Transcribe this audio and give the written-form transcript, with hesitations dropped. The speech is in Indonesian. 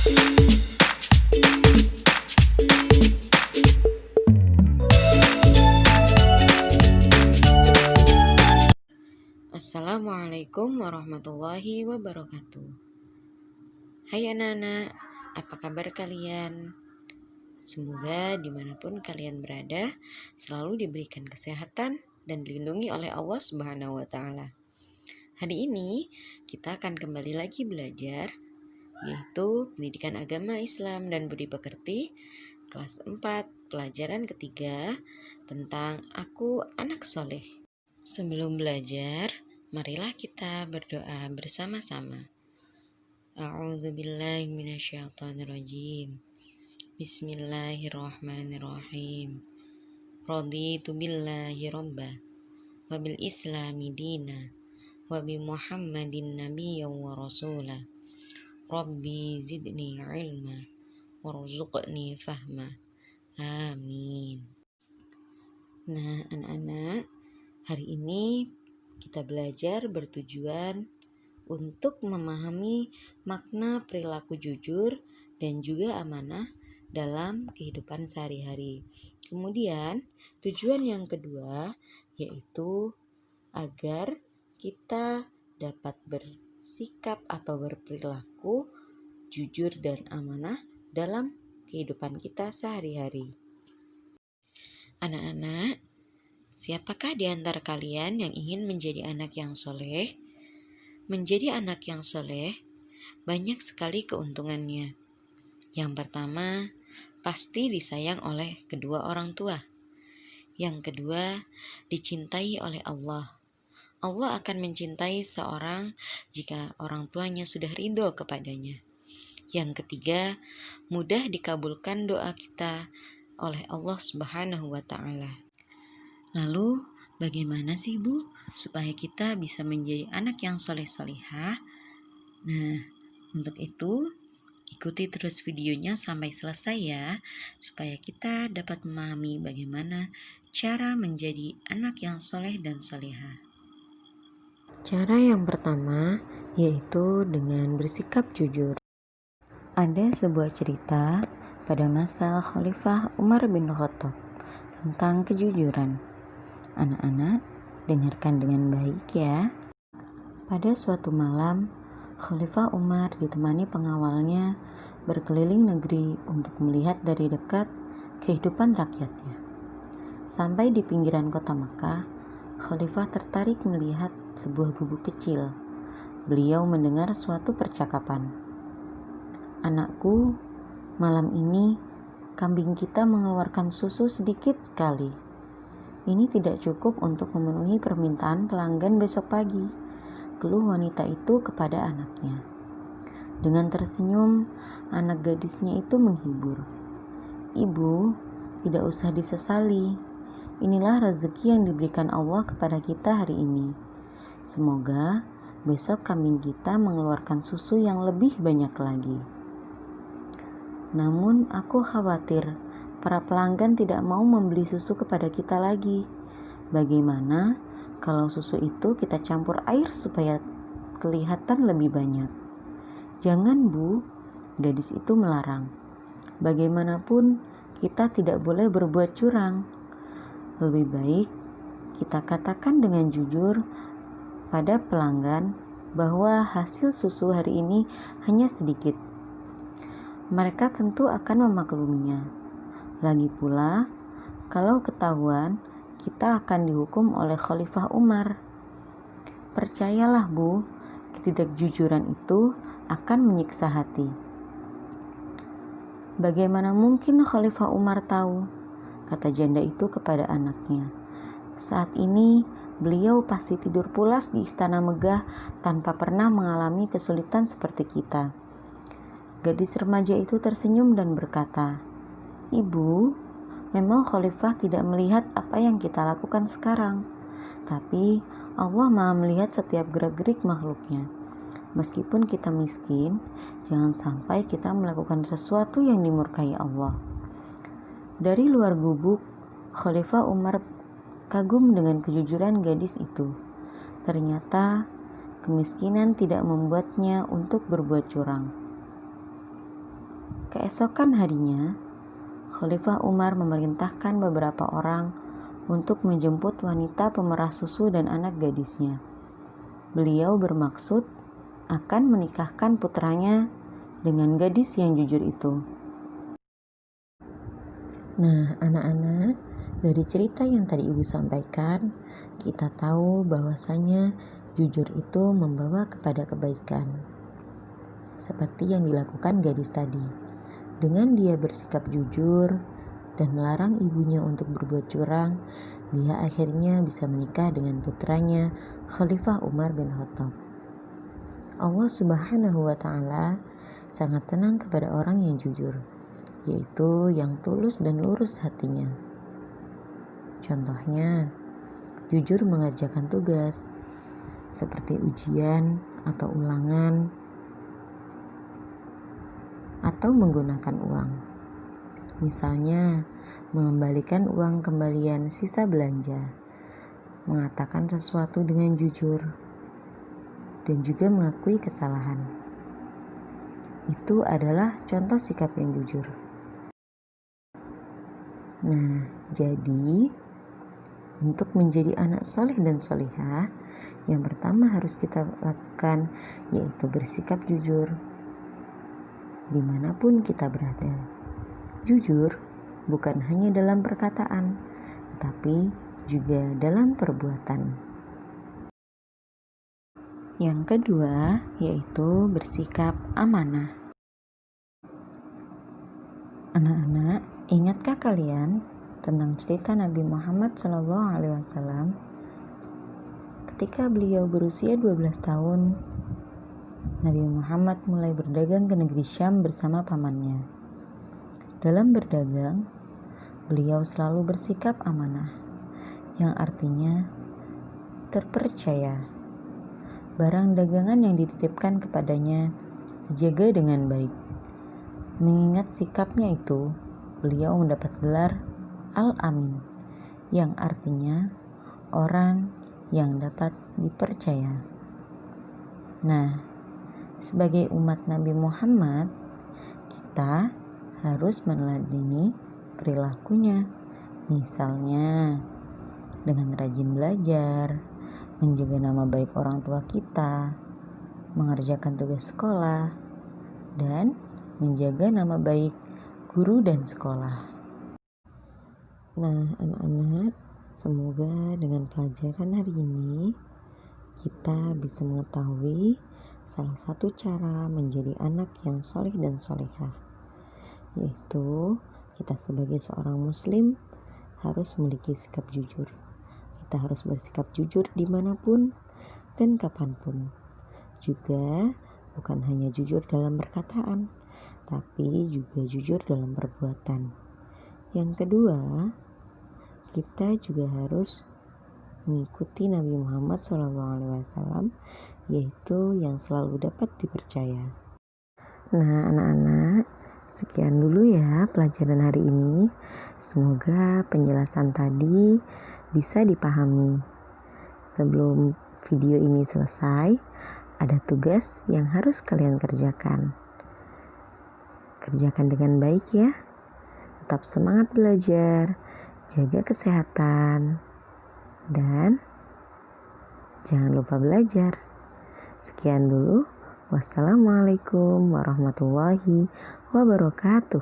Assalamualaikum warahmatullahi wabarakatuh. Hai anak-anak, apa kabar kalian? Semoga dimanapun kalian berada selalu diberikan kesehatan dan dilindungi oleh Allah Subhanahu wa Ta'ala. Hari ini kita akan kembali lagi belajar, yaitu Pendidikan Agama Islam dan Budi Pekerti kelas 4 pelajaran ketiga tentang Aku Anak Soleh. Sebelum belajar, marilah kita berdoa bersama-sama. A'udzubillahi minasyaitonirrajim. Bismillahirrahmanirrahim. Raditu billahi robba wa bil islami dina wa bi Muhammadin nabiyyan wa rasula. Rabbi zidni ilma warzuqni fahma. Amin. Nah, anak-anak, hari ini kita belajar bertujuan untuk memahami makna perilaku jujur dan juga amanah dalam kehidupan sehari-hari. Kemudian, tujuan yang kedua yaitu agar kita dapat bersikap atau berperilaku jujur dan amanah dalam kehidupan kita sehari-hari. Anak-anak, siapakah di antara kalian yang ingin menjadi anak yang soleh? Menjadi anak yang soleh banyak sekali keuntungannya. Yang pertama, pasti disayang oleh kedua orang tua. Yang kedua, dicintai oleh Allah. Allah akan mencintai seorang jika orang tuanya sudah ridho kepadanya. Yang ketiga, mudah dikabulkan doa kita oleh Allah Subhanahu wa Ta'ala. Lalu, bagaimana sih Bu supaya kita bisa menjadi anak yang soleh-solehah? Nah, untuk itu ikuti terus videonya sampai selesai ya, supaya kita dapat memahami bagaimana cara menjadi anak yang soleh dan solehah. Cara yang pertama yaitu dengan bersikap jujur. Ada sebuah cerita pada masa Khalifah Umar bin Khattab tentang kejujuran. Anak-anak, dengarkan dengan baik ya. Pada suatu malam, Khalifah Umar ditemani pengawalnya berkeliling negeri untuk melihat dari dekat kehidupan rakyatnya. Sampai di pinggiran kota Makkah, Khalifah tertarik melihat sebuah gubuk kecil. Beliau mendengar suatu percakapan. "Anakku, malam ini kambing kita mengeluarkan susu sedikit sekali. Ini tidak cukup untuk memenuhi permintaan pelanggan besok pagi," keluh wanita itu kepada anaknya. Dengan tersenyum, anak gadisnya itu menghibur. "Ibu, tidak usah disesali. Inilah rezeki yang diberikan Allah kepada kita hari ini. Semoga besok kambing kita mengeluarkan susu yang lebih banyak lagi. Namun aku khawatir para pelanggan tidak mau membeli susu kepada kita lagi. Bagaimana kalau susu itu kita campur air supaya kelihatan lebih banyak?" "Jangan Bu," gadis itu melarang. "Bagaimanapun kita tidak boleh berbuat curang. Lebih baik kita katakan dengan jujur pada pelanggan bahwa hasil susu hari ini hanya sedikit. Mereka tentu akan memakluminya. Lagi pula, kalau ketahuan, kita akan dihukum oleh Khalifah Umar. Percayalah Bu, ketidakjujuran itu akan menyiksa hati." "Bagaimana mungkin Khalifah Umar tahu?" kata janda itu kepada anaknya. "Saat ini beliau pasti tidur pulas di istana megah tanpa pernah mengalami kesulitan seperti kita." Gadis remaja itu tersenyum dan berkata, "Ibu, memang Khalifah tidak melihat apa yang kita lakukan sekarang. Tapi Allah Maha melihat setiap gerak-gerik makhluknya. Meskipun kita miskin, jangan sampai kita melakukan sesuatu yang dimurkai Allah." Dari luar gubuk, Khalifah Umar kagum dengan kejujuran gadis itu. Ternyata kemiskinan tidak membuatnya untuk berbuat curang. Keesokan harinya, Khalifah Umar memerintahkan beberapa orang untuk menjemput wanita pemerah susu dan anak gadisnya. Beliau bermaksud akan menikahkan putranya dengan gadis yang jujur itu. Nah, anak-anak, dari cerita yang tadi Ibu sampaikan, kita tahu bahwasanya jujur itu membawa kepada kebaikan. Seperti yang dilakukan gadis tadi. Dengan dia bersikap jujur dan melarang ibunya untuk berbuat curang, dia akhirnya bisa menikah dengan putranya Khalifah Umar bin Khattab. Allah Subhanahu wa Ta'ala sangat senang kepada orang yang jujur, yaitu yang tulus dan lurus hatinya. Contohnya, jujur mengerjakan tugas seperti ujian atau ulangan, atau menggunakan uang. Misalnya, mengembalikan uang kembalian sisa belanja, mengatakan sesuatu dengan jujur, dan juga mengakui kesalahan. Itu adalah contoh sikap yang jujur. Nah, jadi untuk menjadi anak soleh dan solihah, yang pertama harus kita lakukan yaitu bersikap jujur dimanapun kita berada. Jujur bukan hanya dalam perkataan, tetapi juga dalam perbuatan. Yang kedua yaitu bersikap amanah. Anak-anak, ingatkah kalian tentang cerita Nabi Muhammad SAW ketika beliau berusia 12 tahun? Nabi Muhammad mulai berdagang ke negeri Syam bersama pamannya. Dalam berdagang, beliau selalu bersikap amanah, yang artinya terpercaya. Barang dagangan yang dititipkan kepadanya dijaga dengan baik. Mengingat sikapnya itu, beliau mendapat gelar Al-Amin, yang artinya orang yang dapat dipercaya. Nah, sebagai umat Nabi Muhammad, kita harus meneladani perilakunya. Misalnya, dengan rajin belajar, menjaga nama baik orang tua kita, mengerjakan tugas sekolah, dan menjaga nama baik guru dan sekolah. Nah, anak-anak, semoga dengan pelajaran hari ini kita bisa mengetahui salah satu cara menjadi anak yang soleh dan solehah, yaitu kita sebagai seorang muslim harus memiliki sikap jujur. Kita harus bersikap jujur dimanapun dan kapanpun. Juga bukan hanya jujur dalam perkataan, tapi juga jujur dalam perbuatan. Yang kedua, kita juga harus mengikuti Nabi Muhammad SAW, yaitu yang selalu dapat dipercaya. Nah, anak-anak, sekian dulu ya pelajaran hari ini. Semoga penjelasan tadi bisa dipahami. Sebelum video ini selesai, ada tugas yang harus kalian kerjakan. Kerjakan dengan baik ya. Tetap semangat belajar, jaga kesehatan, dan jangan lupa belajar. Sekian dulu. Wassalamualaikum warahmatullahi wabarakatuh.